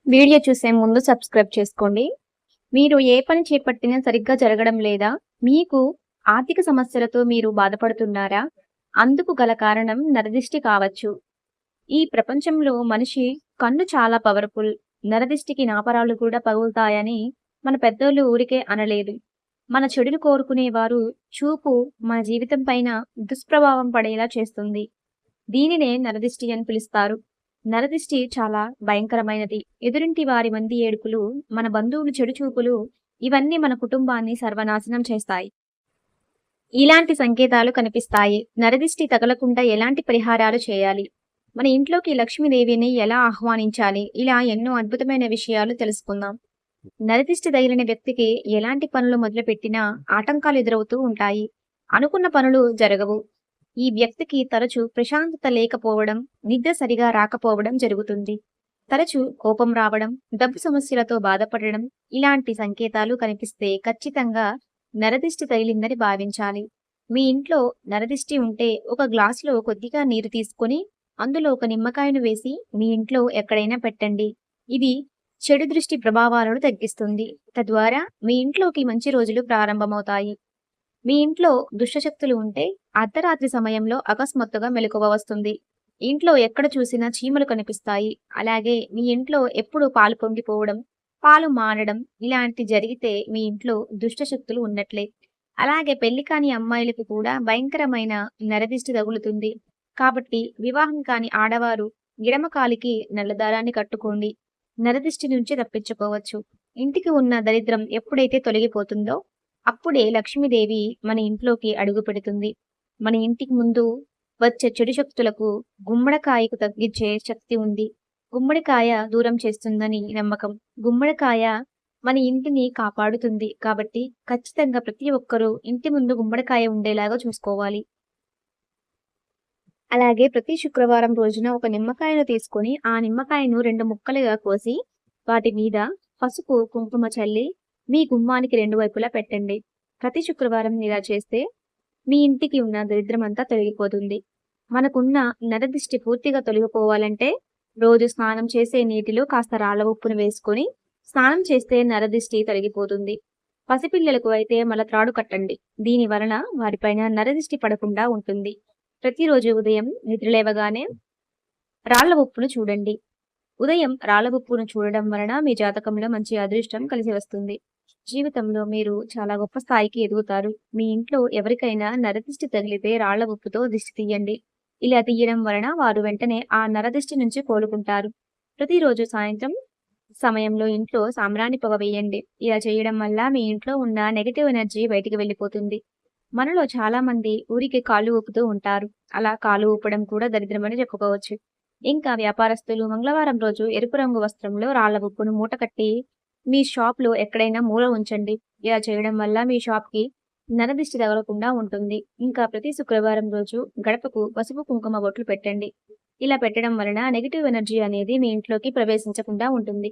Video చూసే ముందు subscribe చేసుకోండి. మీరు ఏ పని చేపట్టినా సరిగ్గా జరగడం లేదా? మీకు ఆర్థిక సమస్యలతో మీరు బాధపడుతున్నారా? అందుకు గల కారణం నరదిష్టి కావచ్చు. ఈ ప్రపంచంలో మనిషి కన్ను చాలా పవర్‌ఫుల్. నరదిష్టికి నాపరాలు కూడా పగులుతాయని మన పెద్దోళ్ళు ఊరికే అనలేదు. మన చెడును కోరుకునేవారు చూపు మన జీవితం పైన దుష్ప్రభావం పడేలా చేస్తుంది. దీనినే నరదిష్టి అని పిలుస్తారు. నరదిష్టి చాలా భయంకరమైనది. ఎదురింటి వారి మంది ఏడుపులు, మన బంధువులు చెడు చూపులు ఇవన్నీ మన కుటుంబాన్ని సర్వనాశనం చేస్తాయి. ఇలాంటి సంకేతాలు కనిపిస్తాయి. నరదిష్టి తగలకుండా ఎలాంటి పరిహారాలు చేయాలి? మన ఇంట్లోకి లక్ష్మీదేవిని ఎలా ఆహ్వానించాలి? ఇలా ఎన్నో అద్భుతమైన విషయాలు తెలుసుకుందాం. నరదిష్టి తగిలిన వ్యక్తికి ఎలాంటి పనులు మొదలుపెట్టినా ఆటంకాలు ఎదురవుతూ ఉంటాయి. అనుకున్న పనులు జరగవు. ఈ వ్యక్తికి తరచూ ప్రశాంతత లేకపోవడం, నిద్ర సరిగా రాకపోవడం జరుగుతుంది. తరచూ కోపం రావడం, డబ్బు సమస్యలతో బాధపడడం ఇలాంటి సంకేతాలు కనిపిస్తే ఖచ్చితంగా నరదిష్టి తగిలిందని భావించాలి. మీ ఇంట్లో నరదిష్టి ఉంటే ఒక గ్లాసులో కొద్దిగా నీరు తీసుకొని అందులో ఒక నిమ్మకాయను వేసి మీ ఇంట్లో ఎక్కడైనా పెట్టండి. ఇది చెడు దృష్టి ప్రభావాలను తగ్గిస్తుంది. తద్వారా మీ ఇంట్లోకి మంచి రోజులు ప్రారంభమవుతాయి. మీ ఇంట్లో దుష్టశక్తులు ఉంటే అర్ధరాత్రి సమయంలో అకస్మాత్తుగా మెలకువ వస్తుంది. ఇంట్లో ఎక్కడ చూసినా చీమలు కనిపిస్తాయి. అలాగే మీ ఇంట్లో ఎప్పుడు పాలు పొంగిపోవడం, పాలు మానడం ఇలాంటి జరిగితే మీ ఇంట్లో దుష్టశక్తులు ఉన్నట్లే. అలాగే పెళ్లి కాని అమ్మాయిలకు కూడా భయంకరమైన నరదిష్టి తగులుతుంది. కాబట్టి వివాహం కాని ఆడవారు ఎడమ కాలికి నల్లదారాన్ని కట్టుకోండి. నరదిష్టి నుంచి తప్పించుకోవచ్చు. ఇంటికి ఉన్న దరిద్రం ఎప్పుడైతే తొలగిపోతుందో అప్పుడే లక్ష్మీదేవి మన ఇంట్లోకి అడుగు పెడుతుంది. మన ఇంటికి ముందు వచ్చే చెడు శక్తులకు గుమ్మడికాయకు తగ్గించే శక్తి ఉంది. గుమ్మడికాయ దూరం చేస్తుందని నమ్మకం. గుమ్మడికాయ మన ఇంటిని కాపాడుతుంది. కాబట్టి ఖచ్చితంగా ప్రతి ఒక్కరూ ఇంటి ముందు గుమ్మడికాయ ఉండేలాగా చూసుకోవాలి. అలాగే ప్రతి శుక్రవారం రోజున ఒక నిమ్మకాయను తీసుకొని ఆ నిమ్మకాయను 2 ముక్కలుగా కోసి వాటి మీద పసుపు, కుంకుమ చల్లి మీ గుమ్మానికి 2 వైపులా పెట్టండి. ప్రతి శుక్రవారం ఇలా చేస్తే మీ ఇంటికి ఉన్న దరిద్రమంతా తొలగిపోతుంది. మనకున్న నరదిష్టి పూర్తిగా తొలగిపోవాలంటే రోజు స్నానం చేసే నీటిలో కాస్త రాళ్ళ ఉప్పును వేసుకొని స్నానం చేస్తే నరదిష్టి తొలగిపోతుంది. పసిపిల్లలకు అయితే మలత్రాడు కట్టండి. దీని వలన వారిపైన నరదిష్టి పడకుండా ఉంటుంది. ప్రతిరోజు ఉదయం నిద్రలేవగానే రాళ్ల ఉప్పును చూడండి. ఉదయం రాళ్ల ఉప్పును చూడడం వలన మీ జాతకంలో మంచి అదృష్టం కలిసి వస్తుంది. జీవితంలో మీరు చాలా గొప్ప స్థాయికి ఎదుగుతారు. మీ ఇంట్లో ఎవరికైనా నరదిష్టి తగిలితే రాళ్ల ఉప్పుతో దిష్టి తీయండి. ఇలా తీయడం వలన వారు వెంటనే ఆ నరదిష్టి నుంచి కోలుకుంటారు. ప్రతిరోజు సాయంత్రం సమయంలో ఇంట్లో సాంబ్రాణి పొగ వేయండి. ఇలా చేయడం వల్ల మీ ఇంట్లో ఉన్న నెగటివ్ ఎనర్జీ బయటికి వెళ్ళిపోతుంది. మనలో చాలా మంది ఊరికి కాళ్ళు ఊపుతూ ఉంటారు. అలా కాళ్ళు ఊపడం కూడా దరిద్రమని చెప్పుకోవచ్చు. ఇంకా వ్యాపారస్తులు మంగళవారం రోజు ఎరుపు రంగు వస్త్రంలో రాళ్ల ఉప్పును మూట కట్టి మీ షాప్లో ఎక్కడైనా మూల ఉంచండి. ఇలా చేయడం వల్ల మీ షాప్కి నరదిష్టి తగలకుండా ఉంటుంది. ఇంకా ప్రతి శుక్రవారం రోజు గడపకు పసుపు కుంకుమ బొట్లు పెట్టండి. ఇలా పెట్టడం వలన నెగిటివ్ ఎనర్జీ అనేది మీ ఇంట్లోకి ప్రవేశించకుండా ఉంటుంది.